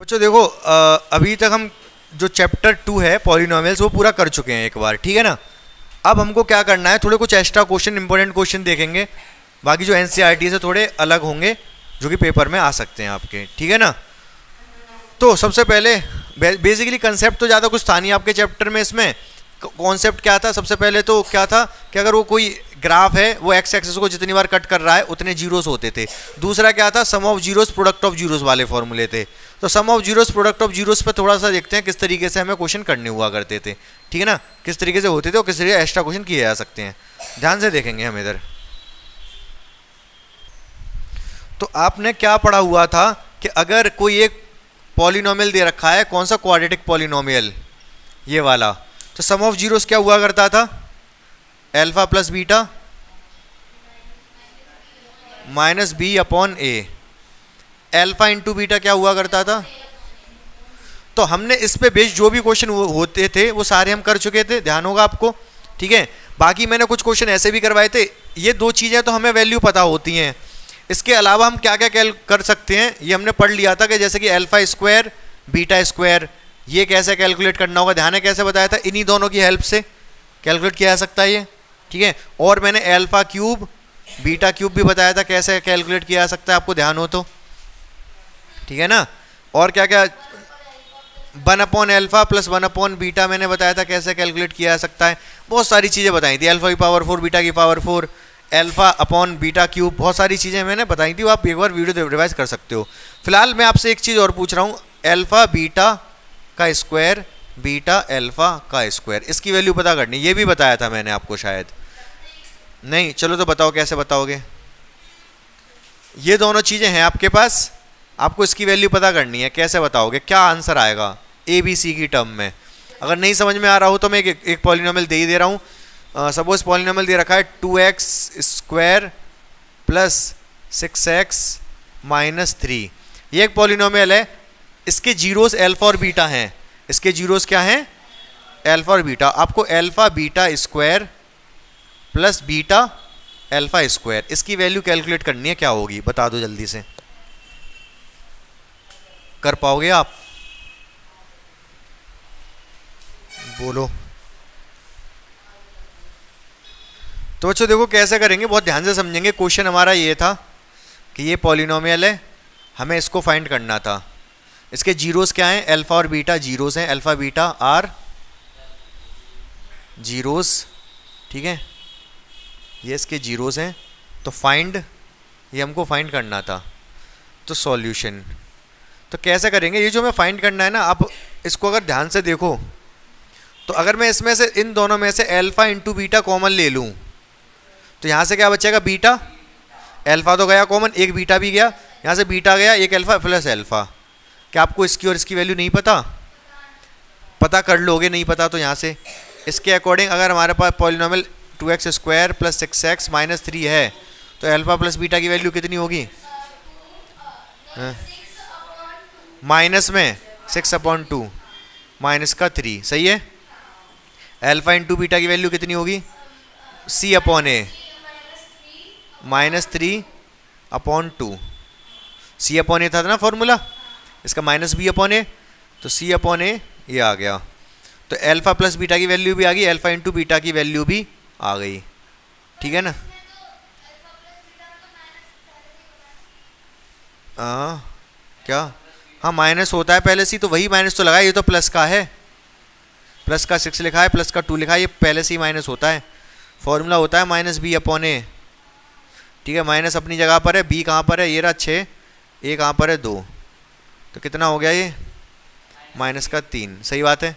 बच्चों देखो अभी तक हम जो चैप्टर 2 है पॉलिनोमियल्स वो पूरा कर चुके हैं एक बार, ठीक है ना। अब हमको क्या करना है, थोड़े कुछ एक्स्ट्रा क्वेश्चन, इंपॉर्टेंट क्वेश्चन देखेंगे। बाकी जो एनसीईआरटी से थोड़े अलग होंगे जो कि पेपर में आ सकते हैं आपके, ठीक है ना। तो सबसे पहले बेसिकली कंसेप्ट तो ज़्यादा कुछ था नहीं आपके चैप्टर में। इसमें कॉन्सेप्ट क्या था, सबसे पहले तो क्या था कि अगर वो कोई ग्राफ है वो एक्स एक्सिस को जितनी बार कट कर रहा है उतने जीरोस होते थे। दूसरा क्या था, sum of zeros product of zeros वाले फॉर्मूले थे। तो sum of zeros product of zeros पर थोड़ा सा देखते हैं किस तरीके से हमें क्वेश्चन करने हुआ करते थे, ठीक है ना, किस तरीके से होते थे और किस तरीके एक्स्ट्रा क्वेश्चन किए जा सकते हैं। ध्यान से देखेंगे हम इधर। तो आपने क्या पढ़ा हुआ था कि अगर कोई एक पॉलिनोमियल दे रखा है, कौन सा, क्वाड्रेटिक पॉलिनोमियल, ये वाला, तो सम ऑफ जीरोस क्या हुआ करता था, alpha plus beta minus B upon a. Alpha into beta क्या हुआ करता था। तो हमने इस पे बेस्ड जो भी क्वेश्चन होते थे वो सारे हम कर चुके थे, ध्यान होगा आपको, ठीक है। बाकी मैंने कुछ क्वेश्चन ऐसे भी करवाए थे। ये दो चीज़ें तो हमें वैल्यू पता होती हैं। इसके अलावा हम क्या क्या कर सकते हैं ये हमने पढ़ लिया था कि जैसे कि एल्फा स्क्वायर बीटा स्क्वायर, ये कैसे कैलकुलेट करना होगा, ध्यान है कैसे बताया था, इन्हीं दोनों की हेल्प से कैलकुलेट किया जा सकता है ये, ठीक है। और मैंने एल्फा क्यूब बीटा क्यूब भी बताया था कैसे कैलकुलेट किया जा सकता है, आपको ध्यान हो तो, ठीक है ना। और क्या क्या, 1 upon alpha plus 1 upon beta मैंने बताया था कैसे कैलकुलेट किया जा सकता है। बहुत सारी चीज़ें बताई थी, एल्फा की पावर 4 बीटा की power 4, alpha upon beta cube, बहुत सारी चीज़ें मैंने बताई थी। आप एक बार वीडियो रिवाइज कर सकते हो। फिलहाल मैं आपसे एक चीज़ और पूछ रहा हूँ, एल्फा बीटा का स्क्वायर बीटा एल्फा का स्क्वायर, इसकी वैल्यू पता करनी, ये भी बताया था मैंने आपको शायद, नहीं, चलो तो बताओ कैसे बताओगे। ये दोनों चीज़ें हैं आपके पास, आपको इसकी वैल्यू पता करनी है, कैसे बताओगे, क्या आंसर आएगा ए बी सी की टर्म में। अगर नहीं समझ में आ रहा हो तो मैं एक पॉलिनोमियल दे ही दे रहा हूँ। सपोज पॉलिनोमियल दे रखा है 2x square plus 6x minus 3, ये एक पॉलिनोमियल है। इसके जीरोस एल्फा और बीटा हैं, इसके जीरोस क्या हैं, एल्फा और बीटा। आपको alpha beta square plus beta alpha square, इसकी वैल्यू कैलकुलेट करनी है, क्या होगी बता दो जल्दी से, कर पाओगे आप, बोलो। तो बच्चों देखो कैसे करेंगे, बहुत ध्यान से समझेंगे। क्वेश्चन हमारा ये था कि ये पॉलिनोमियल है, हमें इसको फाइंड करना था। इसके जीरोस क्या हैं, एल्फा और बीटा जीरोस हैं, अल्फा बीटा आर जीरोस, ठीक है, ये इसके जीरोस हैं। तो फाइंड, ये हमको फाइंड करना था। तो सॉल्यूशन तो कैसे करेंगे, ये जो हमें फाइंड करना है ना, आप इसको अगर ध्यान से देखो तो अगर मैं इसमें से इन दोनों में से एल्फा इंटू बीटा कॉमन ले लूँ तो यहाँ से क्या बचेगा, बीटा, एल्फा तो गया कॉमन, एक बीटा भी गया, यहाँ से बीटा गया, एक एल्फा प्लस एल्फा। क्या आपको इसकी और इसकी वैल्यू नहीं पता, पता कर लोगे, नहीं पता तो यहाँ से इसके अकॉर्डिंग अगर हमारे पास polynomial 2x square plus 6x minus 3 है तो एल्फा प्लस बीटा की वैल्यू कितनी होगी, माइनस में 6/2 माइनस का 3, सही है। एल्फा इंटू बीटा की वैल्यू कितनी होगी, c upon a minus 3/2, c upon ए था ना फॉर्मूला इसका, माइनस b अपॉन ए, तो c अपॉन ए ये आ गया। तो एल्फा प्लस बीटा की वैल्यू भी आ गई, एल्फा इंटू बीटा की वैल्यू भी आ गई, ठीक है ना। क्या, हाँ माइनस होता है पहले से, तो वही माइनस तो लगा, ये तो प्लस का है, प्लस का 6 लिखा है, प्लस का 2 लिखा है, ये पहले से ही माइनस होता है। फॉर्मूला होता है माइनस बी अपॉन ए, ठीक है। माइनस अपनी जगह पर है, बी कहाँ पर है, ये रहा 6, ए कहाँ पर है 2, तो कितना हो गया ये, माइनस का 3, सही बात है,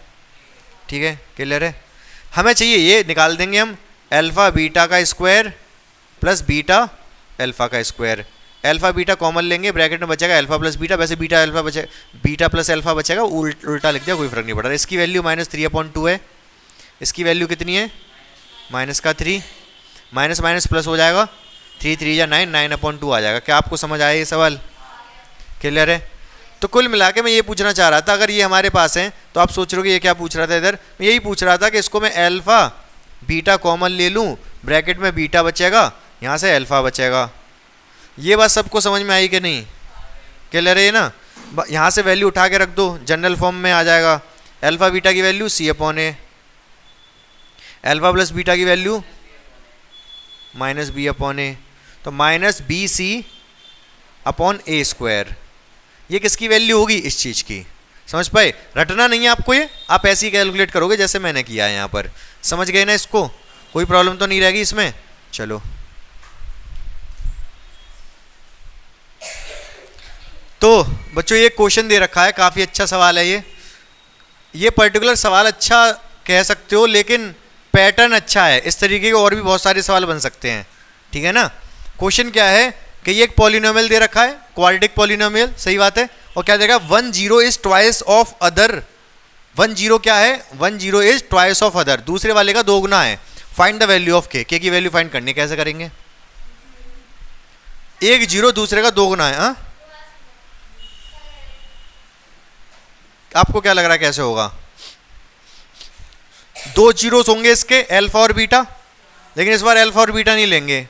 ठीक है, क्लियर है। हमें चाहिए, ये निकाल देंगे हम, एल्फा बीटा का स्क्वायर प्लस बीटा एल्फा का स्क्वायर। एल्फा बीटा कॉमन लेंगे, ब्रैकेट में बचेगा एल्फा प्लस बीटा, वैसे बीटा एल्फा बचे, बीटा प्लस एल्फा बचेगा, उल्टा लिख दिया, कोई फर्क नहीं पड़ रहा। इसकी वैल्यू माइनस 3/2 है, इसकी वैल्यू कितनी है, माइनस का 3, माइनस माइनस प्लस हो जाएगा, 3 3 या 9, 9/2 आ जाएगा। क्या आपको समझ आया ये सवाल, क्लियर है। तो कुल मिला के मैं ये पूछना चाह रहा था, अगर ये हमारे पास है तो आप सोच रहे हो कि ये क्या पूछ रहा था इधर, मैं यही पूछ रहा था कि इसको मैं एल्फा बीटा कॉमन ले लूँ, ब्रैकेट में बीटा बचेगा, यहाँ से एल्फा बचेगा। ये बात सबको समझ में आई कि नहीं, क्लियर है ना। यहाँ से वैल्यू उठा के रख दो, जनरल फॉर्म में आ जाएगा। अल्फा बीटा की वैल्यू सी अपॉन ए, अल्फा प्लस बीटा की वैल्यू माइनस बी अपॉन ए, तो माइनस बी सी अपॉन ए स्क्वायर। ये किसकी वैल्यू होगी? इस चीज़ की। समझ पाए? रटना नहीं है आपको, ये आप ऐसे ही कैलकुलेट करोगे जैसे मैंने किया है यहाँ पर। समझ गए ना इसको? कोई प्रॉब्लम तो नहीं रहेगी इसमें? चलो, तो बच्चों ये क्वेश्चन दे रखा है, काफ़ी अच्छा सवाल है ये पर्टिकुलर सवाल अच्छा कह सकते हो, लेकिन पैटर्न अच्छा है। इस तरीके के और भी बहुत सारे सवाल बन सकते हैं, ठीक है ना। क्वेश्चन क्या है कि ये एक पॉलिनोमियल दे रखा है, क्वाड्रेटिक पॉलिनोमियल, सही बात है। और क्या देगा? 1 0 इज ट्वाइस ऑफ अदर। 1 0 क्या है? 1 0 इज ट्वाइस ऑफ अदर, दूसरे वाले का 2 गुना है। फाइंड द वैल्यू ऑफ के की वैल्यू फाइंड करनी, कैसे करेंगे? एक 0 दूसरे का 2 गुना है। हाँ, आपको क्या लग रहा है कैसे होगा? 2 जीरोस होंगे इसके, अल्फा और बीटा, लेकिन इस बार अल्फा और बीटा नहीं लेंगे,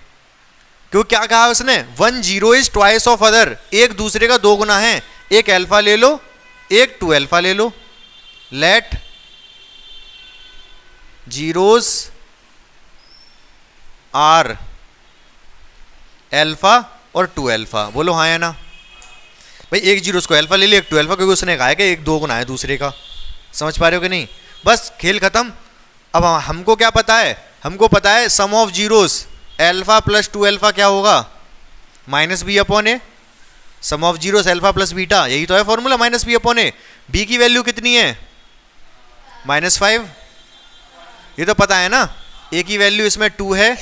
क्यों? क्या कहा उसने? 1 0 इज ट्वाइस ऑफ अदर, एक दूसरे का 2 गुना है। एक अल्फा ले लो, एक 2 अल्फा ले लो। लेट जीरोस आर अल्फा और 2 अल्फा। बोलो हाँ या ना? भाई एक 0 उसको अल्फा ले लिया, एक 2 अल्फा, क्योंकि उसने कहा है कि एक 2 गुना है दूसरे का। समझ पा रहे हो कि नहीं? बस खेल खत्म। अब हमको क्या पता है? हमको पता है sum of zeros alpha plus 2 alpha क्या होगा? Minus B upon a. Sum of zeros alpha plus beta, यही तो है formula, minus B upon a. B की वैल्यू कितनी है? -5। ये तो पता है ना। ए की वैल्यू इसमें 2 है,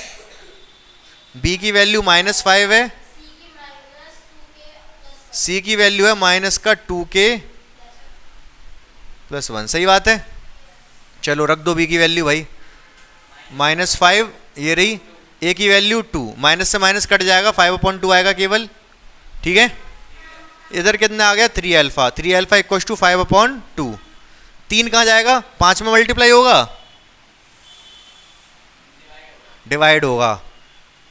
बी की वैल्यू -5 है, सी की वैल्यू है माइनस का 2k + 1। सही बात है। चलो रख दो बी की वैल्यू भाई, -5 ये रही, ए की वैल्यू 2, माइनस से माइनस कट जाएगा, 5/2 आएगा केवल, ठीक है। इधर कितना आ गया? 3 अल्फा, 3 अल्फा इक्वल टू 5/2। 3 कहाँ जाएगा? 5 में मल्टीप्लाई होगा, डिवाइड होगा,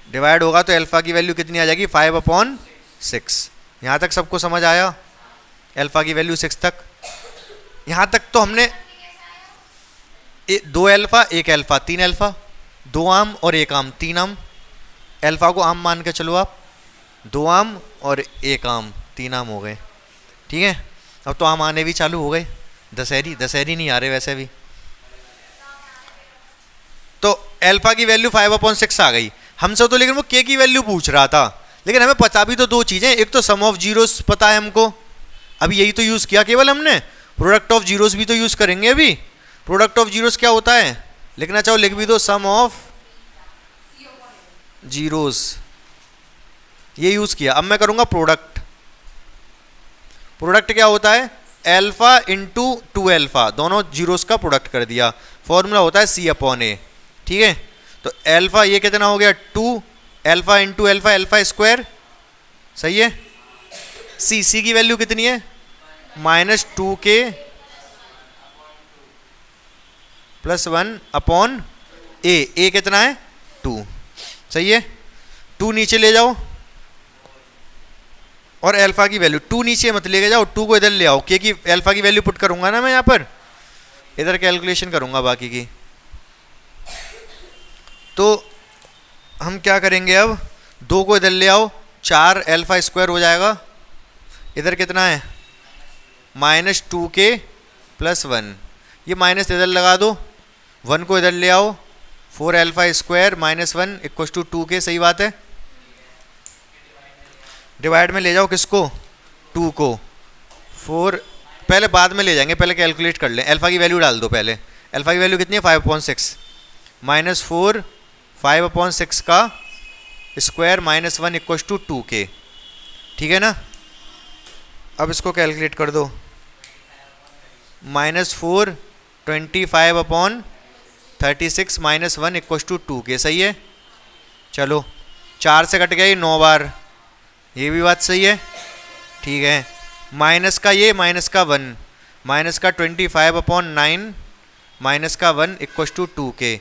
डिवाइड होगा तो अल्फा की वैल्यू कितनी आ जाएगी? 5/6। यहाँ तक सबको समझ आया? अल्फा की वैल्यू 6 तक। यहाँ तक तो हमने 2 अल्फा 1 अल्फा 3 अल्फा, 2 आम और 1 आम 3 आम। अल्फा को आम मान के चलो आप, 2 आम और 1 आम 3 आम हो गए, ठीक है। अब तो आम आने भी चालू हो गए, दशहरी नहीं आ रहे वैसे भी। तो अल्फा की वैल्यू 5/6 आ गई हमसे तो, लेकिन वो के की वैल्यू पूछ रहा था। लेकिन हमें पता भी तो 2 चीज़ें, एक तो सम ऑफ जीरोस पता है हमको, अभी यही तो यूज़ किया केवल हमने। प्रोडक्ट ऑफ जीरोस भी तो यूज़ करेंगे अभी। प्रोडक्ट ऑफ जीरोस क्या होता है? लिखना चाहो लिख भी दो, सम ऑफ जीरोस, ये यूज़ किया। अब मैं करूँगा प्रोडक्ट। प्रोडक्ट क्या होता है? अल्फा इंटू 2 अल्फा, दोनों जीरोस का प्रोडक्ट कर दिया। फॉर्मूला होता है C/A, ठीक है। तो अल्फा ये कितना हो गया? 2 alpha into alpha, alpha square, सही है। सी की वैल्यू कितनी है? -2k + 1/a। ए कितना है? 2, सही है। 2 नीचे ले जाओ और अल्फा की वैल्यू 2 नीचे मत लेके जाओ, 2 को इधर ले आओ। के की अल्फा की वैल्यू पुट करूंगा ना मैं यहाँ पर, इधर कैलकुलेशन करूंगा बाकी की। तो हम क्या करेंगे अब? 2 को इधर ले आओ, 4 अल्फा स्क्वायर हो जाएगा। इधर कितना है? -2k + 1, ये माइनस इधर लगा दो, 1 को इधर ले आओ, 4 अल्फा स्क्वायर -1 = 2k। सही बात है। डिवाइड में ले जाओ किसको? 2 को। 4 पहले बाद में ले जाएंगे, पहले कैलकुलेट कर लें। अल्फा की वैल्यू डाल दो पहले। अल्फा की वैल्यू कितनी है? 5/6, -4 5/6 का स्क्वायर -1 = 2k, ठीक है ना। अब इसको कैलकुलेट कर दो। -4 25/36 -1 = 2k, सही है। चलो 4 से कट गया ये 9 बार, ये भी बात सही है, ठीक है। माइनस का ये, माइनस का 1, माइनस का 25/9 -1 = 2k।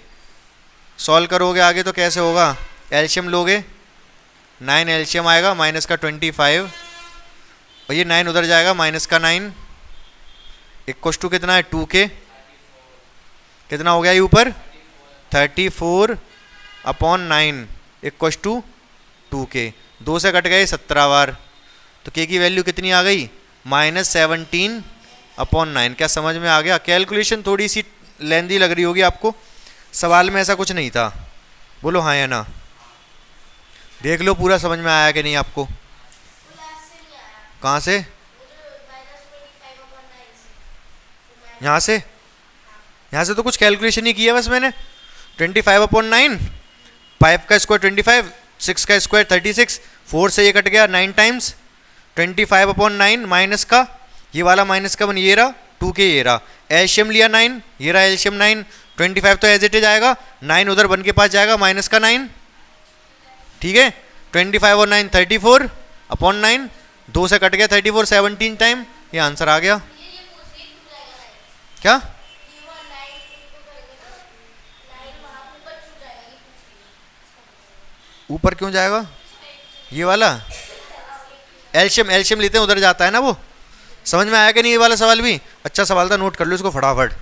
सॉल्व करोगे आगे तो कैसे होगा? एलसीएम लोगे, 9 एलसीएम आएगा, माइनस का 25 और ये 9 उधर जाएगा, माइनस का 9 इक्वस टू कितना है 2k, कितना हो गया ये ऊपर 34/9 इक्वस टू 2k, 2 से कट गए 17 बार, तो k की वैल्यू कितनी आ गई -17/9। क्या समझ में आ गया? कैलकुलेशन थोड़ी सी लेंदी लग रही होगी आपको, सवाल में ऐसा कुछ नहीं था, बोलो हाँ या ना। देख लो पूरा समझ में आया कि नहीं आपको। कहाँ से? यहाँ से? यहाँ से तो कुछ कैलकुलेशन ही किया बस मैंने। 25/9, 5 का स्क्वायर 25, 6 का स्क्वायर 36, 4 से ये कट गया 9 टाइम्स, 25/9 माइनस का ये वाला माइनस का 1 ये रहा, 2k ये रहा, एलसीएम लिया 9, ये रहा एलसीएम 9, 25 तो एज इट इज आएगा, 9 उधर 1 के पास जाएगा माइनस का 9, ठीक है। 25 और 9 34/9, 2 से कट गया 34, 17 टाइम, ये आंसर आ गया। क्या ऊपर क्यों जाएगा? ये वाला एलसीएम लेते हैं उधर जाता है ना वो। समझ में आया कि नहीं ये वाला सवाल भी? अच्छा सवाल था, नोट कर लो इसको फटाफट।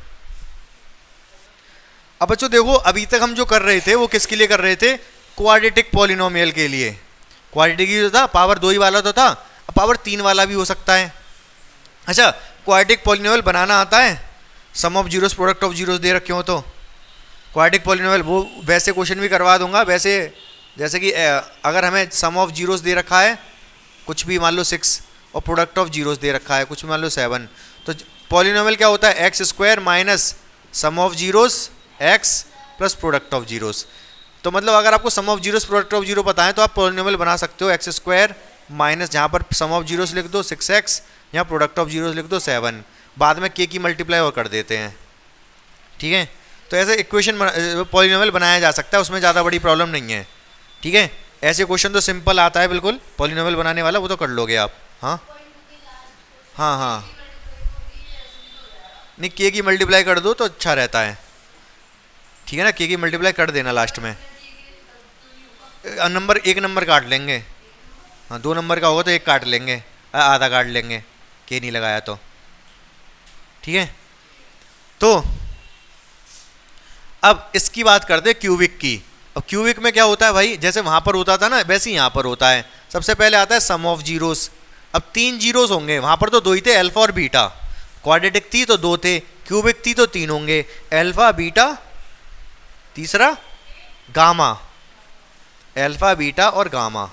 अब बच्चों देखो, अभी तक हम जो कर रहे थे वो किसके लिए कर रहे थे? क्वाड्रेटिक पॉलिनोमियल के लिए। क्वाड्रेटिक जो था पावर 2 ही वाला तो था, अब पावर 3 वाला भी हो सकता है। अच्छा, क्वाड्रेटिक पॉलिनोमियल बनाना आता है? Sum of zeros product of zeros दे रखे हो तो क्वाड्रेटिक पॉलिनोमियल, वो वैसे क्वेश्चन भी करवा दूंगा। वैसे जैसे कि अगर हमें सम ऑफ जीरोस दे रखा है कुछ भी, मान लो 6, और प्रोडक्ट ऑफ जीरोस दे रखा है कुछ भी, मान लो 7, तो पॉलिनोमियल क्या होता है? X square minus sum of zeros x plus product of zeros. तो मतलब अगर आपको sum of zeros product of zero पता है तो आप पॉलिनोमियल बना सकते हो एक्स स्क्वायर माइनस, जहाँ पर सम ऑफ जीरोस लिख दो 6x, यहाँ प्रोडक्ट ऑफ जीरोस लिख दो 7, बाद में k की मल्टीप्लाई और कर देते हैं, ठीक है। तो ऐसे इक्वेशन पॉलिनोमियल बनाया जा सकता है, उसमें ज़्यादा बड़ी प्रॉब्लम नहीं है, ठीक है। ऐसे क्वेश्चन तो सिंपल आता है बिल्कुल, पॉलिनोमियल बनाने वाला वो तो कर लोगे आप। हाँ हाँ हाँ, नहीं k की मल्टीप्लाई कर दो तो अच्छा रहता है, ठीक है ना, k की मल्टीप्लाई कर देना लास्ट में। नंबर 1 नंबर काट लेंगे, हाँ 2 नंबर का होगा तो 1 काट लेंगे, आधा काट लेंगे, k नहीं लगाया तो, ठीक है। तो अब इसकी बात करते हैं क्यूबिक की। अब क्यूबिक में क्या होता है भाई? जैसे वहाँ पर होता था ना वैसे ही यहाँ पर होता है। सबसे पहले आता है सम ऑफ जीरोस। अब 3 जीरोस होंगे, वहाँ पर तो 2 ही थे, अल्फा और बीटा। क्वाड्रेटिक थी तो 2 थे, क्यूबिक थी तो 3 होंगे, अल्फा बीटा, तीसरा गामा, अल्फा बीटा और गामा।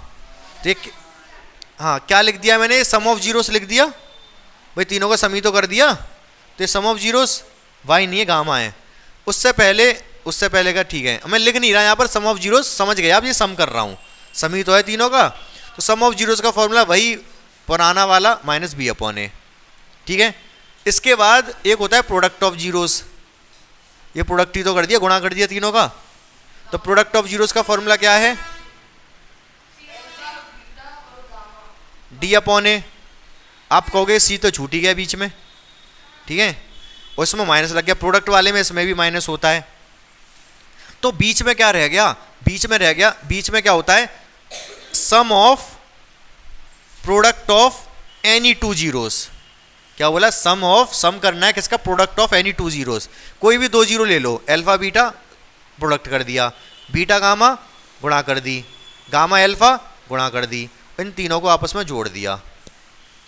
देख हाँ क्या लिख दिया मैंने? सम ऑफ जीरोस लिख दिया भाई, तीनों का सम ही तो कर दिया, तो सम ऑफ जीरोस वाई नहीं है गामा है। उससे पहले का ठीक है, मैं लिख नहीं रहा यहाँ पर सम ऑफ जीरोस, समझ गए आप, ये सम कर रहा हूँ, सम ही तो है तीनों का। तो सम ऑफ जीरोस का फॉर्मूला वही पुराना वाला -b/a, ठीक है। इसके बाद एक होता है प्रोडक्ट ऑफ जीरोस, ये प्रोडक्ट ही तो कर दिया, गुणा कर दिया तीनों का। तो प्रोडक्ट ऑफ जीरोस का फॉर्मूला क्या है? d/a। आप कहोगे c तो छूट ही गया बीच में, ठीक है, और इसमें माइनस लग गया, प्रोडक्ट वाले में इसमें भी माइनस होता है, तो बीच में क्या रह गया? बीच में क्या होता है? Sum of product of any 2 zeros. क्या बोला? सम करना है किसका? Product of any 2 zeros. कोई भी 2 जीरो ले लो, अल्फा बीटा प्रोडक्ट कर दिया, बीटा गामा गुणा कर दी, गामा अल्फा गुणा कर दी, इन तीनों को आपस में जोड़ दिया,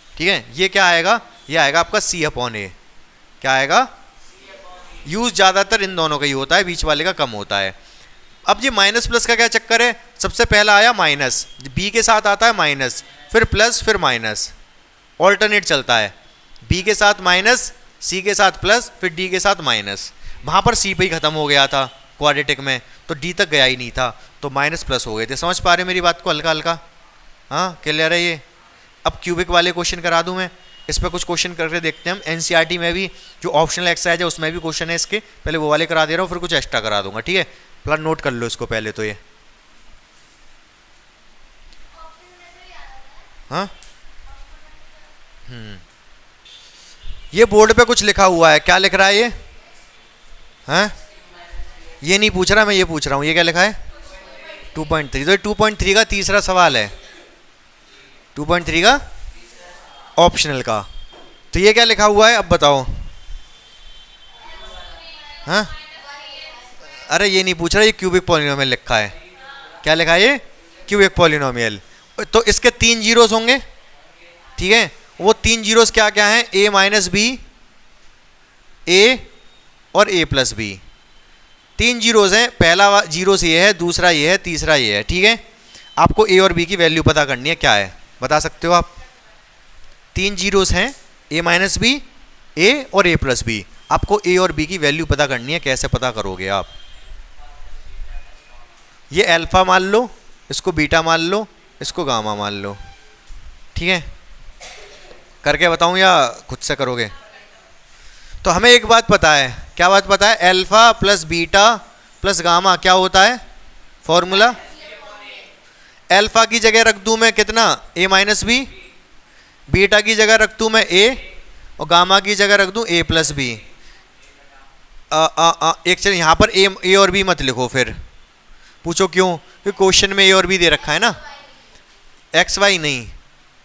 ठीक है। ये क्या आएगा? ये आएगा आपका c/a। क्या आएगा? यूज ज़्यादातर इन दोनों का ही होता है, बीच वाले का कम होता है। अब ये माइनस प्लस का क्या चक्कर है? सबसे पहला आया माइनस, b के साथ आता है माइनस, फिर प्लस, फिर माइनस, ऑल्टरनेट चलता है, b के साथ माइनस, c के साथ प्लस, फिर d के साथ माइनस। वहाँ पर c पे ही खत्म हो गया था क्वाड्रेटिक में, तो d तक गया ही नहीं था, तो माइनस प्लस हो गए थे। समझ पा रहे मेरी बात को? हल्का हल्का हाँ क्लियर है ये। अब क्यूबिक वाले क्वेश्चन करा दूं मैं, इस पर कुछ क्वेश्चन करके देखते हैं हम। एनसीईआरटी में भी जो ऑप्शनल एक्सरसाइज है उसमें भी क्वेश्चन है इसके, पहले वो वाले करा दे रहा हूँ, फिर कुछ एक्स्ट्रा करा दूंगा, ठीक है। प्लान नोट कर लो इसको पहले तो ये, हाँ ये बोर्ड पे कुछ लिखा हुआ है, क्या लिख रहा है ये? हाँ ये नहीं पूछ रहा मैं, ये पूछ रहा हूँ, ये क्या लिखा है? 2.3। तो 2.3 का तीसरा सवाल है, 2.3 का ऑप्शनल का। तो ये क्या लिखा हुआ है अब बताओ? हाँ, अरे ये नहीं पूछ रहा, ये क्यूबिक पॉलिनोमियल लिखा है। क्या लिखा है ये? Cubic polynomial. तो इसके 3 जीरोस होंगे, ठीक है। वो 3 जीरोस क्या क्या हैं? a माइनस बी, a और a प्लस बी। 3 जीरोस हैं, पहला जीरोस ये है, दूसरा ये है, तीसरा ये है, ठीक है। आपको a और b की वैल्यू पता करनी है, क्या है बता सकते हो आप? 3 जीरोस हैं, a माइनस बी, a और a प्लस बी। आपको a और b की वैल्यू पता करनी है, कैसे पता करोगे आप? ये अल्फा मान लो, इसको बीटा मान लो, इसको गामा मान लो, ठीक है। करके बताऊं या खुद से करोगे? तो हमें एक बात पता है, क्या बात पता है? Alpha plus beta plus gamma क्या होता है फॉर्मूला? अल्फा की जगह रख दूं मैं कितना? a minus B. बीटा की जगह रख दूं मैं a, और गामा की जगह रख दूं a प्लस बी। एक चलिए यहाँ पर a और b मत लिखो, फिर पूछो क्यों? क्योंकि क्वेश्चन में a और b दे रखा है ना, एक्स वाई नहीं,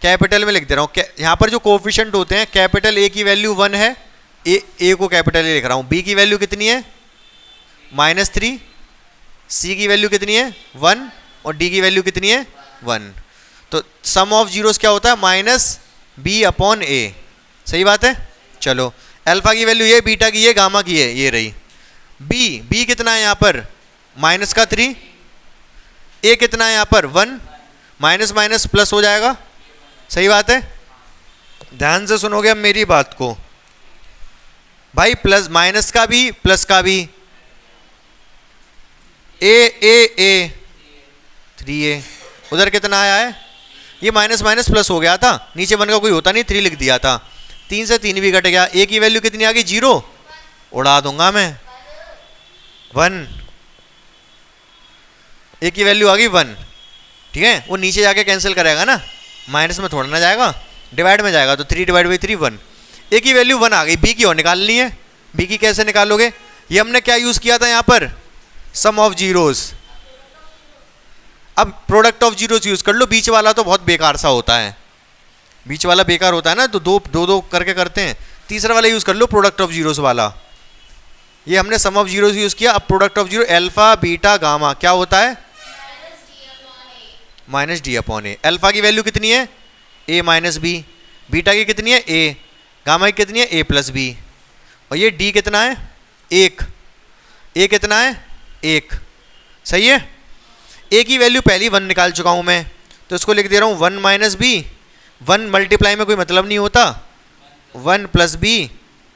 कैपिटल में लिख दे रहा हूँ। यहाँ पर जो कोफिशिएंट होते हैं, कैपिटल A की वैल्यू 1 है, A को कैपिटल A लिख रहा हूँ। B की वैल्यू कितनी है? -3। C की वैल्यू कितनी है? 1। और D की वैल्यू कितनी है? 1। तो सम ऑफ जीरोस क्या होता है? -b/a। सही बात है। चलो, अल्फा की वैल्यू ये, बीटा की ये, गामा की ये रही। B कितना है यहाँ पर? -3। A कितना है यहाँ पर? 1। माइनस माइनस प्लस हो जाएगा। सही बात है। ध्यान से सुनोगे अब मेरी बात को भाई, प्लस माइनस का भी प्लस का भी, ए 3a। उधर कितना आया है? ये माइनस माइनस प्लस हो गया था, नीचे 1 का कोई होता नहीं, 3 लिख दिया था। 3 से 3 भी कट गया। a की वैल्यू कितनी आ गई? 0। उड़ा दूंगा मैं, 1। a की वैल्यू आ गई 1, ठीक है। वो नीचे जाके कैंसिल करेगा ना, माइनस में थोड़ा ना जाएगा, डिवाइड में जाएगा। तो 3/3 1। a की वैल्यू 1 आ गई। b की और निकालनी है। b की कैसे निकालोगे? ये हमने क्या यूज किया था यहाँ पर? सम ऑफ जीरोस। अब प्रोडक्ट ऑफ जीरोस यूज कर लो। बीच वाला तो बहुत बेकार सा होता है, बीच वाला बेकार होता है ना, तो दो करके करते हैं। तीसरा वाला यूज कर लो, प्रोडक्ट ऑफ जीरोस वाला। ये हमने सम ऑफ जीरोस यूज किया। अब product of zero, alpha beta gamma क्या होता है? -d/a। अल्फा की वैल्यू कितनी है? a minus B. बीटा की कितनी है? a। गामा की कितनी है? a plus B. और ये d कितना है? 1। a कितना है? 1। सही है। a की वैल्यू पहली 1 निकाल चुका हूं मैं, तो इसको लिख दे रहा हूं 1 माइनस बी। 1 मल्टीप्लाई में कोई मतलब नहीं होता, 1 plus B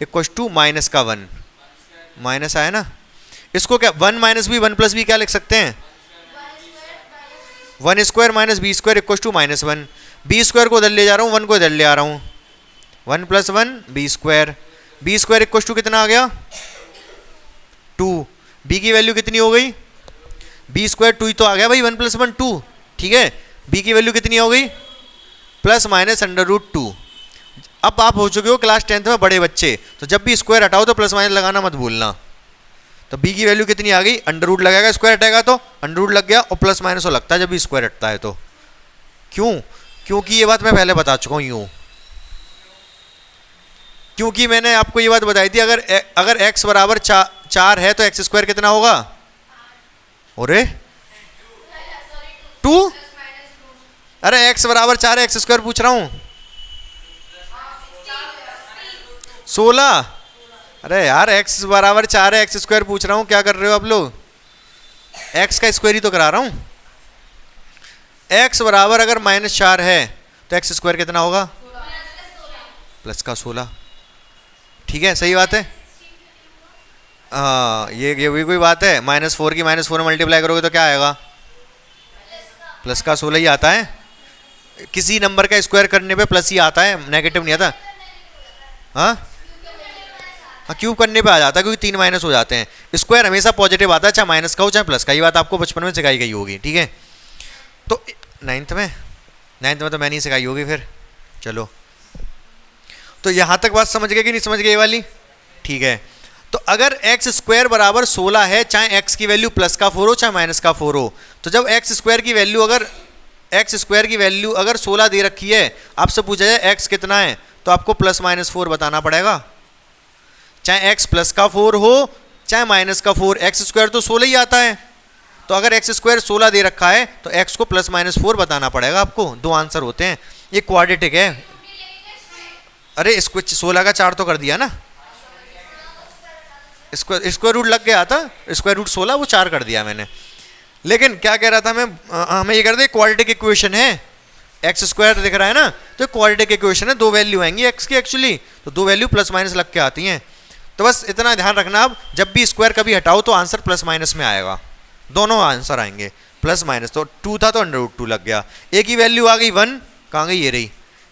equal to minus का 1। माइनस आया ना, इसको क्या 1 माइनस बी 1 प्लस बी क्या लिख सकते हैं? 1 square minus B square equal to -1। B square को इधर ले जा रहा हूँ, 1 को इधर ले आ रहा हूँ। 1 + 1 B square. B square equal to कितना आ गया? 2। बी की वैल्यू कितनी हो गई? बी स्क्वायर 2 ही तो आ गया भाई, 1 + 1 2, ठीक है। बी की वैल्यू कितनी हो गई? ±√2। अब आप हो चुके हो क्लास 10th में बड़े बच्चे, तो जब भी स्क्वायर हटाओ तो प्लस माइनस लगाना मत भूलना। तो b की वैल्यू कितनी आ गई? अंडर लगेगा, स्क्वायर हटेगा तो अंडर लग गया, और प्लस माइनस हो लगता है जब भी स्क्वायर हटता है तो। क्यों? क्योंकि ये बात मैं पहले बता चुका हूँ। यूँ क्योंकि मैंने आपको ये बात बताई थी, अगर x बराबर 4 है तो x² कितना होगा? अरे 2। अरे x बराबर 4 है, x² पूछ रहा हूँ। 16। अरे यार x बराबर 4 है, x² पूछ रहा हूँ, क्या कर रहे हो आप लोग? x का स्क्वायर ही तो करा रहा हूँ। x बराबर अगर -4 है तो x² कितना होगा? प्लस का 16। ठीक है, सही बात है। हाँ, ये भी कोई बात है? -4 की -4 में मल्टीप्लाई करोगे तो क्या आएगा? प्लस का 16 ही आता है। किसी नंबर का स्क्वायर करने पे प्लस ही आता है, नेगेटिव नहीं आता। हाँ, क्यूब करने पे आ जाता है, क्योंकि 3 माइनस हो जाते हैं। स्क्वायर हमेशा पॉजिटिव आता है, चाहे माइनस का हो चाहे प्लस का। ये बात आपको बचपन में सिखाई गई होगी, ठीक है। तो 9th में तो मैं नहीं सिखाई होगी फिर। चलो, तो यहाँ तक बात समझ गए कि नहीं समझ गए ये वाली? ठीक है। तो अगर x² बराबर 16 है, चाहे x की वैल्यू +4 हो चाहे -4 हो, तो जब x² की वैल्यू अगर एक्स स्क्वायर की वैल्यू अगर 16 दे रखी है, आपसे पूछा जाए एक्स कितना है, तो आपको प्लस माइनस 4 बताना पड़ेगा। चाहे एक्स प्लस का 4 हो चाहे माइनस का 4, एक्स स्क्वायर तो 16 ही आता है। तो अगर एक्स स्क्वायर 16 दे रखा है तो एक्स को प्लस माइनस 4 बताना पड़ेगा आपको। दो आंसर होते हैं, ये क्वाड्रेटिक है। अरे इसको 16 का 4 तो कर दिया ना, स्क्वायर रूट लग गया था, स्क्वायर रूट 16 वो 4 कर दिया मैंने। लेकिन क्या कह रहा था मैं, हमें ये कर दे क्वाड्रेटिक इक्वेशन है, एक्स स्क्वायर दिख रहा है ना, तो क्वाड्रेटिक इक्वेशन है, दो वैल्यू आएंगी एक्स की एक्चुअली, तो दो वैल्यू प्लस माइनस लग के आती हैं। तो बस इतना ध्यान रखना, अब जब भी स्क्वायर कभी हटाओ तो आंसर प्लस माइनस में आएगा, दोनों आंसर आएंगे प्लस माइनस। तो 2 था तो अंडर रूट 2 लग गया। ए की वैल्यू आ गई 1, कहाँ गई, ये रही।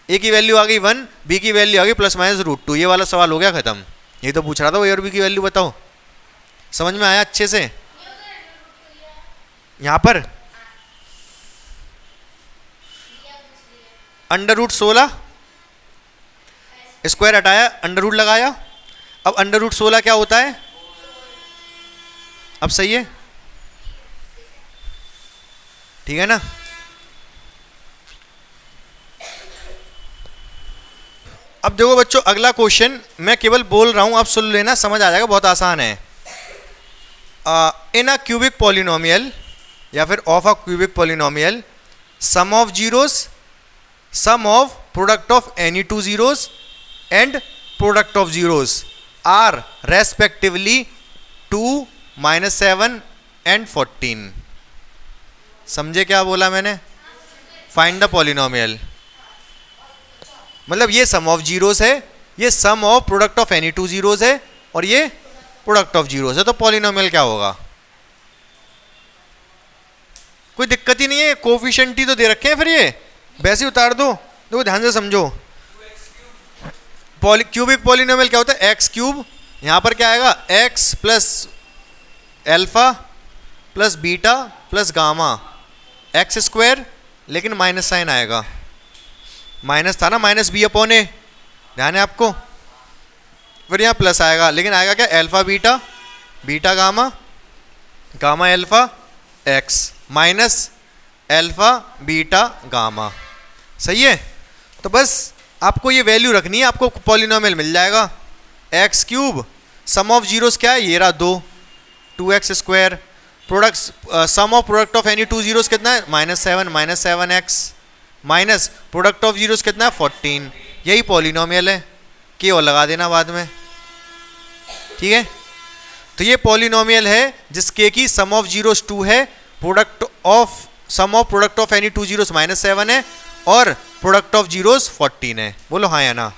ए की वैल्यू आ गई 1, बी की वैल्यू आ गई प्लस माइनस रूट 2। ये वाला सवाल हो गया खत्म। ये तो पूछ रहा था ए और बी की वैल्यू बताओ, समझ में आया अच्छे से। यहां पर अंडर रूट 16 स्क्वायर हटाया, अंडर रूट लगाया। अब अंडर रूट 16 क्या होता है, अब सही है, ठीक है ना। अब देखो बच्चों, अगला क्वेश्चन मैं केवल बोल रहा हूं, आप सुन लेना, समझ आ जाएगा, बहुत आसान है। इन अ क्यूबिक पॉलिनोमियल या फिर of a cubic polynomial, sum of zeros, sum of product of any two zeros and product of zeros are respectively 2, -7 and 14। समझे क्या बोला मैंने, फाइंड द पॉलिनोमियल, मतलब ये सम ऑफ जीरोस है, ये sum of product of any two zeros है, और ये प्रोडक्ट ऑफ जीरोस है, तो पॉलिनोमियल क्या होगा। कोई दिक्कत ही नहीं है, कोफिशिएंट ही तो दे रखे हैं, फिर ये वैसे ही उतार दो। देखो ध्यान से समझो, क्यूबिक पॉलिनोमियल क्या होता है, एक्स क्यूब, यहां पर क्या आएगा, x plus alpha plus beta plus gamma x square, लेकिन माइनस साइन आएगा, माइनस था ना, माइनस बी अपॉन ए, ध्यान है आपको। फिर यहाँ प्लस आएगा, लेकिन आएगा क्या, alpha beta, beta gamma, gamma alpha x, minus alpha beta gamma. सही है। तो बस आपको ये वैल्यू रखनी है, आपको पॉलिनोमियल मिल जाएगा। X cube, sum of zeros क्या है, ये रहा 2, 2x square, product sum of product of any two zeros कितना है, -7 7x, minus product of zeros कितना है, 14। यही पॉलिनोमियल है, के और लगा देना बाद में, ठीक है। तो ये पॉलिनोमियल है जिसके की सम ऑफ जीरोस 2 है, product of sum of product of any two zeros -7 है, और प्रोडक्ट ऑफ जीरोस 14 है। बोलो हाँ या ना।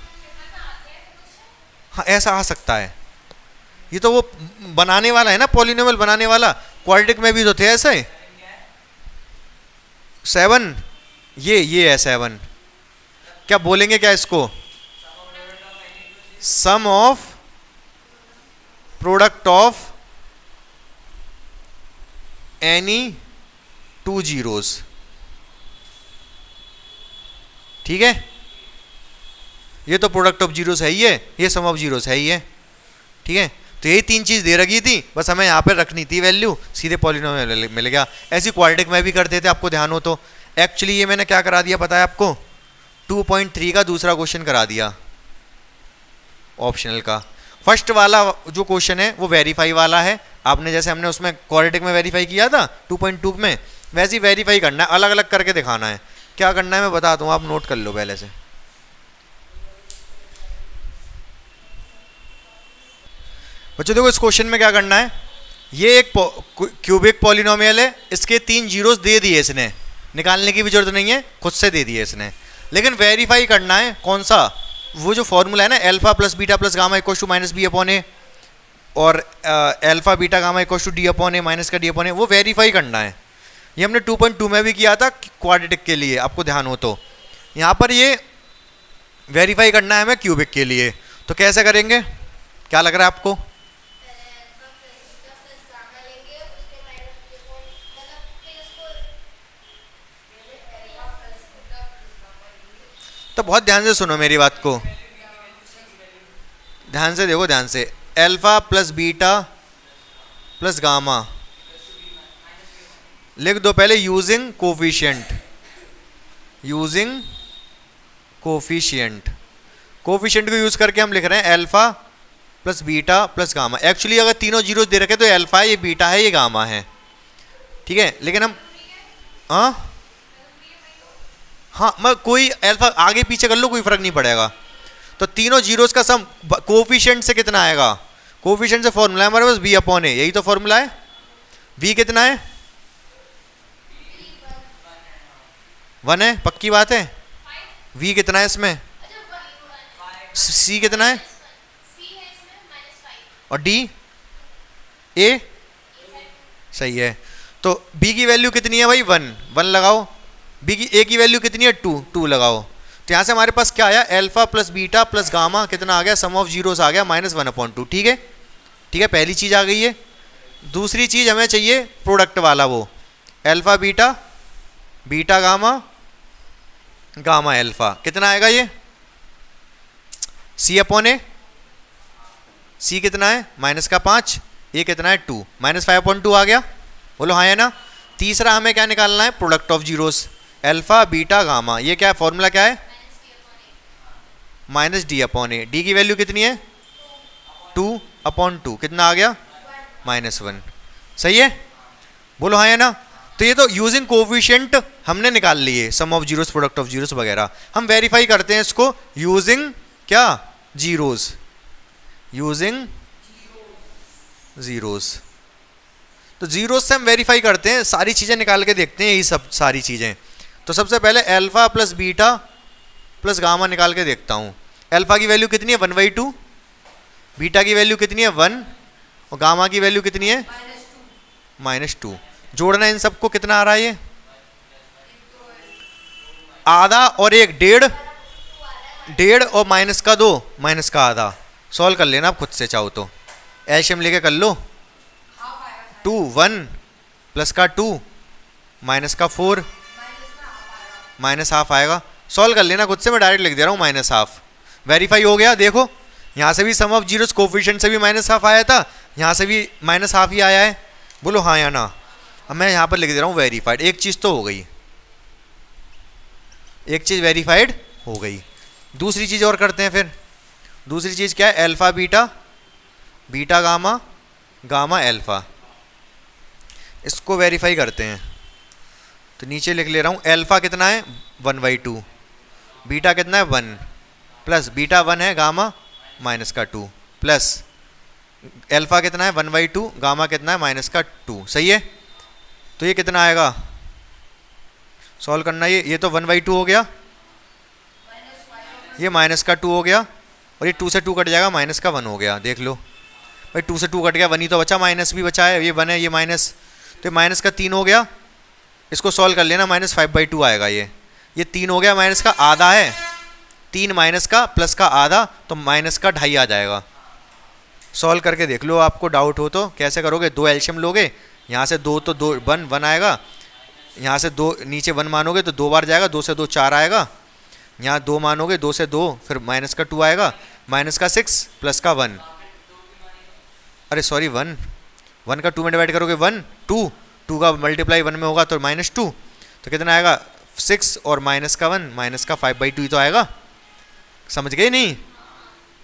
हाँ ऐसा आ सकता है, ये तो वो बनाने वाला है ना, पॉलिनोमियल बनाने वाला, क्वाड्रेटिक में भी तो थे ऐसे। 7, ये है 7, क्या बोलेंगे क्या इसको, sum of product of any two zeros, ठीक है। ये तो प्रोडक्ट ऑफ जीरोस है ही है, ये सम ऑफ जीरोस है ही है, ठीक है। तो यही 3 चीज दे रखी थी, बस हमें यहाँ पे रखनी थी वैल्यू, सीधे पॉलिनोमियल मिल गया। ऐसी क्वाड्रेटिक में भी करते थे, आपको ध्यान हो तो। एक्चुअली ये मैंने क्या करा दिया पता है आपको, 2.3 का दूसरा क्वेश्चन करा दिया ऑप्शनल का। फर्स्ट वाला जो क्वेश्चन है वो वेरीफाई वाला है, आपने जैसे हमने उसमें क्वाड्रेटिक में वेरीफाई किया था 2.2 में, वैसे ही वेरीफाई करना है, अलग अलग करके दिखाना है। क्या करना है मैं बता दूं, आप नोट कर लो पहले से। बच्चों देखो इस क्वेश्चन में क्या करना है, ये एक क्यूबिक पॉलिनोमियल है, इसके 3 जीरोस दे दिए इसने, निकालने की भी जरूरत नहीं है, खुद से दे दिए इसने। लेकिन वेरीफाई करना है कौन सा, वो जो फॉर्मूला है ना, alpha plus beta plus gamma equal to minus B upon a, और alpha beta gamma equal to d upon a minus का डी अपॉन ए, वो वेरीफाई करना है। ये हमने 2.2 में भी किया था क्वाड्रेटिक के लिए, आपको ध्यान हो तो। यहाँ पर ये वेरीफाई करना है हमें क्यूबिक के लिए, तो कैसे करेंगे, क्या लग रहा है आपको। तो बहुत ध्यान से सुनो मेरी बात को, ध्यान से देखो, ध्यान से। Alpha plus beta plus gamma लिख दो पहले using coefficient, using coefficient. Coefficient को यूज करके हम लिख रहे हैं alpha plus beta plus gamma. Actually अगर तीनों जीरो दे रखे तो अल्फा है, ये बीटा है, ये गामा है, ठीक है। लेकिन हम हाँ मैं कोई अल्फा आगे पीछे कर लो, कोई फर्क नहीं पड़ेगा। तो तीनों जीरोस का सम कोफिशिएंट से कितना आएगा? कोफिशिएंट से फॉर्मूला है हमारे पास बी अपॉन ए, यही तो फॉर्मूला है। वी कितना है? 1 है, पक्की बात है। वी कितना है इसमें? सी कितना है? और डी ए सही है। तो बी की वैल्यू कितनी है भाई? 1 लगाओ। बी की ए की वैल्यू कितनी है? 2 लगाओ। तो यहाँ से हमारे पास क्या आया? Alpha plus beta plus gamma कितना आ गया? सम ऑफ जीरोस आ गया -1/2। ठीक है, ठीक है, पहली चीज आ गई है। दूसरी चीज हमें चाहिए प्रोडक्ट वाला, वो alpha beta, beta gamma, gamma alpha. कितना आएगा ये? सी अपॉन ए। सी कितना है? -5। ये कितना है? 2। -5/2 आ गया, बोलो हाँ है ना। तीसरा हमें क्या निकालना है? Product of zeros, alpha beta gamma. ये क्या है? फॉर्मूला क्या है? -d अपॉन ए। डी की वैल्यू कितनी है? 2/2। कितना आ गया? -1। सही है, बोलो हाँ है ना। तो ये तो यूजिंग कोफिशिएंट हमने निकाल लिए, sum of zeros, product of zeros वगैरह। हम वेरीफाई करते हैं इसको यूजिंग क्या? Zeros, using zeros. तो जीरोस से हम वेरीफाई करते हैं, सारी चीज़ें निकाल के देखते हैं, यही सब सारी चीज़ें। तो सबसे पहले alpha plus beta plus gamma निकाल के देखता हूँ। अल्फा की वैल्यू कितनी है? 1/2। बीटा की वैल्यू कितनी है? 1। और गामा की वैल्यू कितनी है? -2। जोड़ना इन सबको कितना आ रहा है? ये आधा और 1, 1.5 और -2, -1/2। सॉल्व कर लेना आप खुद से चाहो तो, एलसीएम लेके कर लो। 2 1 प्लस का 2 -4 -1/2 आएगा। सॉल्व कर लेना खुद से, मैं डायरेक्ट लिख दे रहा हूँ -1/2। वेरीफाई हो गया। देखो यहाँ से भी सम ऑफ जीरोस कोफिशिएंट से भी -1/2 आया था, यहाँ से भी -1/2 ही आया है, बोलो हाँ या ना। अब मैं यहाँ पर लिख दे रहा हूँ वेरीफाइड। एक चीज़ तो हो गई, एक चीज़ वेरीफाइड हो गई। दूसरी चीज़ और करते हैं फिर। दूसरी चीज़ क्या है? Alpha beta, beta gamma, gamma alpha. इसको वेरीफाई करते हैं। तो नीचे लिख ले रहा हूँ, अल्फा कितना है? 1/2। बीटा कितना है? 1 प्लस बीटा 1 है, गामा -2 प्लस अल्फा कितना है? 1/2। गामा कितना है? -2। सही है। तो ये कितना आएगा? सॉल्व करना। ये तो 1/2 हो गया, ये -2 हो गया, और ये 2 से 2 कट जाएगा, -1 हो गया। देख लो भाई, 2 से 2 कट गया, 1 ही तो बचा, माइनस भी बचा है, ये 1 है, ये माइनस, तो -3 हो गया। इसको सॉल्व कर लेना, -5/2 आएगा। ये 3 हो गया, माइनस का आधा है, 3 माइनस का प्लस का आधा, तो -2.5 आ जाएगा। सॉल्व करके देख लो, आपको डाउट हो तो। कैसे करोगे? 2 एलसीएम लोगे, यहाँ से 2 तो 2 1 आएगा, यहाँ से 2 नीचे 1 मानोगे तो 2 बार जाएगा, 2 से 2 4 आएगा, यहाँ 2 मानोगे, 2 से 2 फिर -2 आएगा, -6 प्लस का 1, अरे सॉरी 1 का 2 में डिवाइड करोगे 1 2 का मल्टीप्लाई 1 में होगा तो -2, तो कितना आएगा? 6 और -1 -5/2 ही तो आएगा। समझ गए नहीं?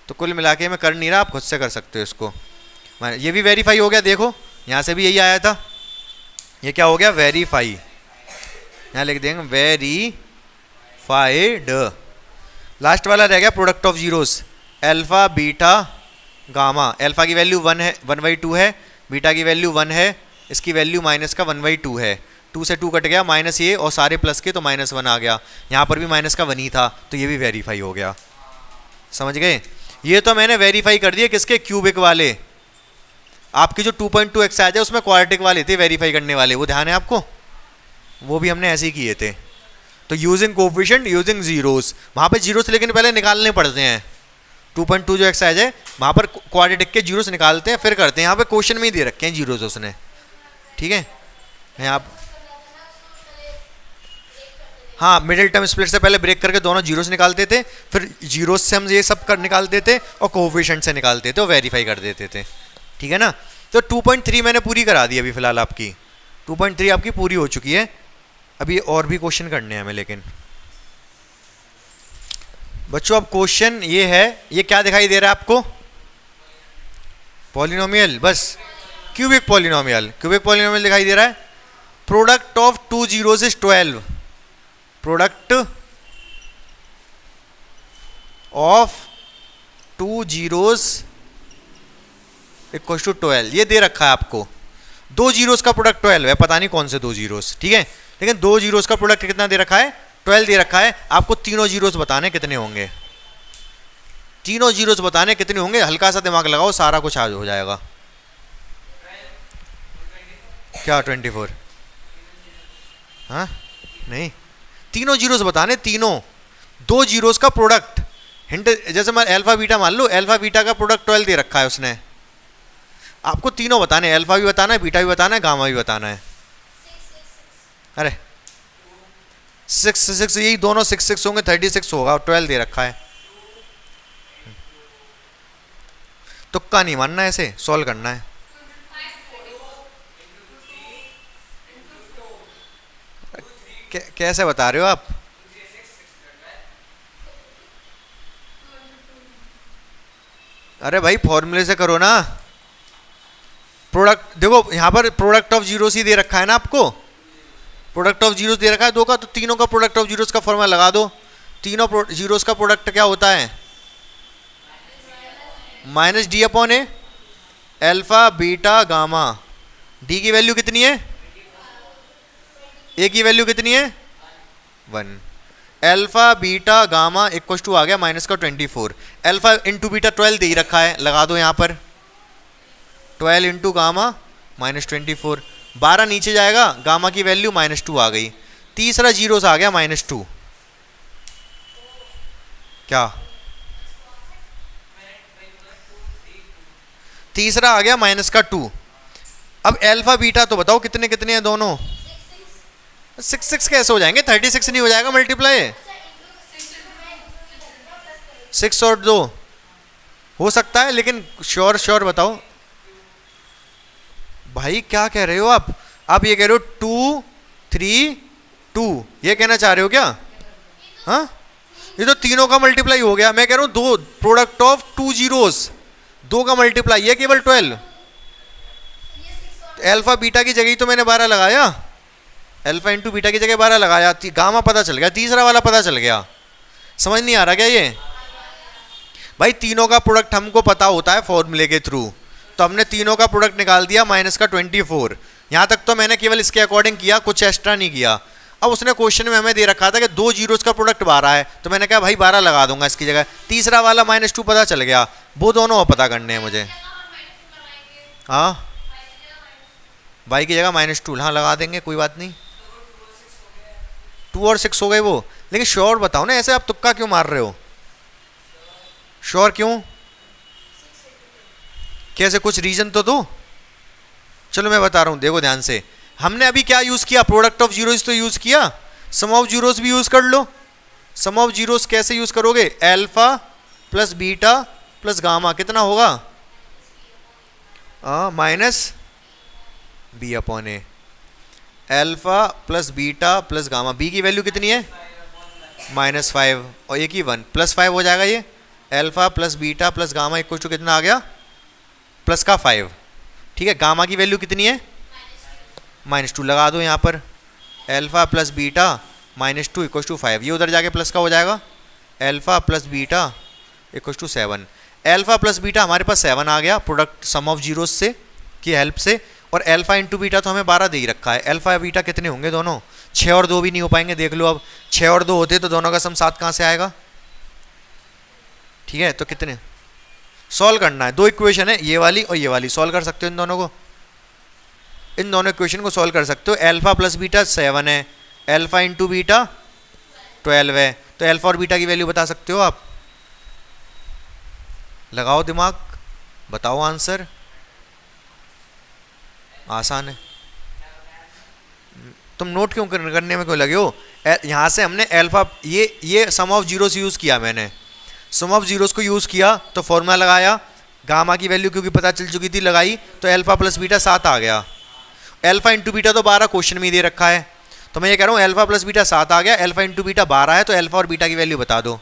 तो कुल मिला के मैं कर नहीं रहा, आप खुद से कर सकते हो इसको। ये भी वेरीफाई हो गया। देखो यहाँ से भी यही आया था, ये क्या हो गया? वेरीफाई। यहाँ लिख देंगे वेरीफाइड। लास्ट वाला रह गया product of zeros, alpha beta gamma. Alpha की वैल्यू 1 है, 1/2 है, बीटा की वैल्यू 1 है, इसकी वैल्यू -1/2 है, 2 से 2 कट गया, माइनस ये और सारे प्लस के, तो -1 आ गया। यहाँ पर भी -1 ही था, तो ये भी वेरीफाई हो गया। समझ गए? ये तो मैंने वेरीफाई कर दिया किसके? क्यूबिक वाले। आपकी जो 2.2 एक्सरसाइज है उसमें क्वाड्रेटिक वाले थे वेरीफाई करने वाले, वो ध्यान है आपको? वो भी हमने ऐसे ही किए थे। तो यूजिंग कोफिशिएंट, यूजिंग जीरोस, वहाँ पे जीरोस लेकिन पहले निकालने पड़ते हैं। 2.2 जो एक्सरसाइज है वहाँ पर क्वाड्रेटिक के जीरोस निकालते हैं फिर करते हैं। यहाँ पे क्वेश्चन में ही दे रखे हैं जीरोस उसने, ठीक है? यहाँ हाँ, मिडिल टर्म स्प्लिट से पहले ब्रेक करके दोनों जीरोस निकालते थे, फिर जीरोस से हम ये सब कर निकालते थे और कोफिशिएंट से निकालते थे और वेरीफाई कर देते थे, ठीक है ना? तो 2.3 मैंने पूरी करा दी अभी फिलहाल, आपकी 2.3 आपकी पूरी हो चुकी है। अभी और भी क्वेश्चन करने हैं हमें, लेकिन बच्चों अब क्वेश्चन ये है, ये क्या दिखाई दे रहा है आपको? पॉलिनोमियल, बस क्यूबिक पॉलिनोमियल, क्यूबिक पॉलिनोमियल दिखाई दे रहा है। Product of two zeros is 12, product of two zeros equal to 12, ये दे रखा है आपको। दो जीरोस का प्रोडक्ट 12 है, पता नहीं कौन से दो जीरोस, ठीक है, लेकिन दो जीरोस का प्रोडक्ट कितना दे रखा है? 12 दे रखा है। आपको तीनों जीरोस बताने कितने होंगे, तीनों जीरोस बताने कितने होंगे। हल्का सा दिमाग लगाओ, सारा कुछ आज हो जाएगा। क्या 24? हाँ नहीं, तीनों जीरोस बताने, तीनों, दो जीरोस का प्रोडक्ट। हिंट जैसे मैं अल्फा बीटा मान लो, अल्फा बीटा का प्रोडक्ट 12 दे रखा है उसने, आपको तीनों बताने, अल्फा भी बताना है, बीटा भी बताना है, गामा भी बताना है। अरे 6 यही दोनों 6 होंगे, 36 होगा, और 12 दे रखा है। तुक्का नहीं मानना, ऐसे सॉल्व करना है। कैसे बता रहे हो आप? अरे भाई फॉर्मूले से करो ना। प्रोडक्ट देखो, यहां पर प्रोडक्ट ऑफ जीरोस ही दे रखा है ना आपको, प्रोडक्ट ऑफ जीरोस दे रखा है दो का, तो तीनों का प्रोडक्ट ऑफ जीरोस का फॉर्मूला लगा दो। तीनों जीरोस का प्रोडक्ट क्या होता है? माइनस डी अपॉन ए, अल्फा बीटा गामा। डी की वैल्यू कितनी है? ए की वैल्यू कितनी है? 1। Alpha beta gamma equal to आ गया माइनस का 24। अल्फा इंटू बीटा 12 दे ही रखा है, लगा दो यहाँ पर 12 इंटू गामा माइनस 24। 12 नीचे जाएगा, गामा की वैल्यू -2 आ गई। तीसरा जीरोस आ गया -2। क्या? तीसरा आ गया -2। अब अल्फा बीटा तो बताओ कितने कितने हैं दोनों? 6 कैसे हो जाएंगे? 36 नहीं हो जाएगा मल्टीप्लाई? 6 और 2 हो सकता है, लेकिन श्योर बताओ भाई, क्या कह रहे हो आप? आप ये कह रहे हो 2 3 2, ये कहना चाह रहे हो क्या? हाँ, ये तो तीनों का मल्टीप्लाई हो गया। मैं कह रहा हूं दो, प्रोडक्ट ऑफ टू जीरोस, दो का मल्टीप्लाई है केवल 12। अल्फा बीटा की जगह तो मैंने 12 लगाया, अल्फा इंटू बीटा की जगह 12 लगाया, गामा पता चल गया, तीसरा वाला पता चल गया। समझ नहीं आ रहा क्या ये? भाई तीनों का प्रोडक्ट हमको पता होता है फॉर्मूले के थ्रू, तो हमने तीनों का प्रोडक्ट निकाल दिया माइनस का 24। यहाँ तक तो मैंने केवल इसके अकॉर्डिंग किया, कुछ एक्स्ट्रा नहीं किया। अब उसने क्वेश्चन में हमें दे रखा था कि दो जीरोस का प्रोडक्ट 12 है, तो मैंने कहा भाई 12 लगा दूंगा इसकी जगह। तीसरा वाला -2 पता चल गया, वो दोनों पता करने हैं मुझे। हाँ, बाई की जगह -2, हाँ लगा देंगे, कोई बात नहीं। 2 और 6 हो गए वो, लेकिन श्योर बताओ ना, ऐसे आप तुक्का क्यों मार रहे हो? श्योर क्यों? कैसे, कुछ रीजन तो दो। चलो मैं बता रहा हूं, देखो ध्यान से। हमने अभी क्या यूज किया? प्रोडक्ट ऑफ जीरोस तो यूज किया, सम ऑफ जीरोस भी यूज कर लो। सम ऑफ जीरोस कैसे यूज करोगे? Alpha plus beta plus gamma कितना होगा? माइनस बी अपॉन ए। Alpha plus beta plus gamma, B की वैल्यू कितनी है? -5 और ए की 1, +5 हो जाएगा ये। Alpha plus beta plus gamma equal to कितना आ गया? प्लस का 5, ठीक है। गामा की वैल्यू कितनी है? -2 लगा दो यहाँ पर। Alpha plus beta -2 equal to 5, ये उधर जाके प्लस का हो जाएगा। Alpha plus beta equal to 7। Alpha plus beta हमारे पास 7 आ गया प्रोडक्ट सम ऑफ जीरोस से की हेल्प से, और अल्फा इंटू बीटा तो हमें 12 दे ही रखा है। अल्फा बीटा कितने होंगे दोनों? 6 और 2 भी नहीं हो पाएंगे, देख लो। अब 6 और 2 होते तो दोनों का सम 7 कहाँ से आएगा? ठीक है, तो कितने सॉल्व करना है? दो इक्वेशन है, ये वाली और ये वाली, सॉल्व कर सकते हो इन दोनों को, इन दोनों इक्वेशन को सॉल्व कर सकते हो। अल्फा प्लस बीटा 7 है, अल्फा इंटू बीटा 12 है, तो अल्फा और बीटा की वैल्यू बता सकते हो आप। लगाओ दिमाग, बताओ आंसर। आसान है, तुम नोट क्यों करने में क्यों लगे हो? यहां से हमने अल्फा, ये सम ऑफ जीरोस यूज किया, मैंने सम ऑफ जीरोस को यूज किया तो फॉर्मूला लगाया, गामा की वैल्यू क्योंकि पता चल चुकी थी लगाई, तो अल्फा प्लस बीटा 7 आ गया। अल्फा इंटू बीटा तो 12 क्वेश्चन में दे रखा है, तो मैं ये कह रहा हूँ अल्फा प्लस बीटा 7 आ गया, अल्फा इंटू बीटा 12 है, तो अल्फा और बीटा की वैल्यू बता दो।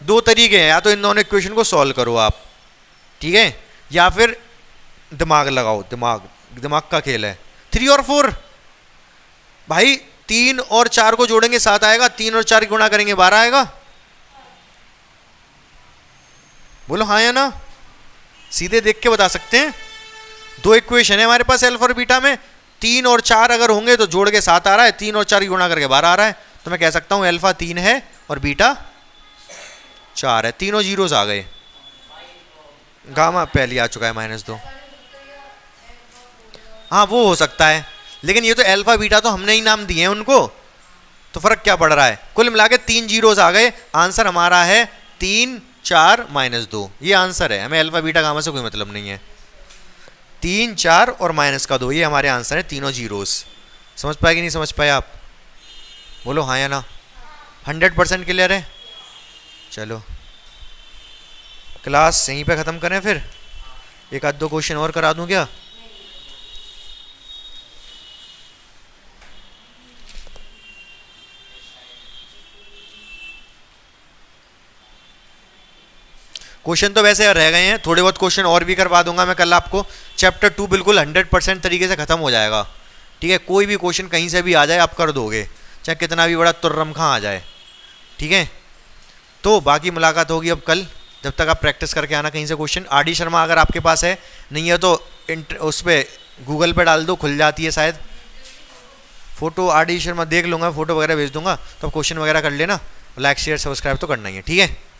दो तरीके हैं, या तो इन दोनों इक्वेशन को सॉल्व करो आप, ठीक है, या फिर दिमाग लगाओ, दिमाग का खेल है। 3 और 4 भाई, 3 और 4 को जोड़ेंगे 7 आएगा, 3 और 4 गुणा करेंगे 12 आएगा। बोलो हाँ या ना, सीधे देख के बता सकते हैं। दो इक्वेशन है हमारे पास अल्फा और बीटा में, 3 और 4 अगर होंगे तो जोड़ के 7 आ रहा है, 3 और 4 की गुणा करके 12 आ रहा है, तो मैं कह सकता हूं अल्फा 3 है और बीटा 4 है। तीनों जीरोस आ गए, गामा पहले आ चुका है -2। हाँ वो हो सकता है, लेकिन ये तो अल्फा बीटा तो हमने ही नाम दिए हैं उनको, तो फर्क क्या पड़ रहा है। कुल मिला के 3 जीरोस आ गए, आंसर हमारा है 3, 4, -2, ये आंसर है। हमें अल्फा बीटा गामा से कोई मतलब नहीं है। 3, 4 और -2 ये हमारे आंसर है, तीनों जीरोस। समझ पाए कि नहीं समझ पाए आप? बोलो हाँ या ना। 100% क्लियर है। चलो क्लास यहीं पे ख़त्म करें, फिर एक आध दो क्वेश्चन और करा दूं क्या? क्वेश्चन तो वैसे रह गए हैं, थोड़े बहुत क्वेश्चन और भी करवा दूंगा मैं कल आपको। चैप्टर 2 बिल्कुल 100% तरीके से ख़त्म हो जाएगा, ठीक है। कोई भी क्वेश्चन कहीं से भी आ जाए आप कर दोगे, चाहे कितना भी बड़ा तुर्रमखा आ जाए, ठीक है। तो बाकी मुलाकात होगी अब कल, जब तक आप प्रैक्टिस करके आना कहीं से क्वेश्चन। आर.डी. शर्मा अगर आपके पास है, नहीं है तो उस पर गूगल पे डाल दो, खुल जाती है शायद फ़ोटो। आर.डी. शर्मा देख लूँगा, फ़ोटो वगैरह भेज दूंगा, तो आप क्वेश्चन वगैरह कर लेना। लाइक शेयर सब्सक्राइब तो करना ही है, ठीक है।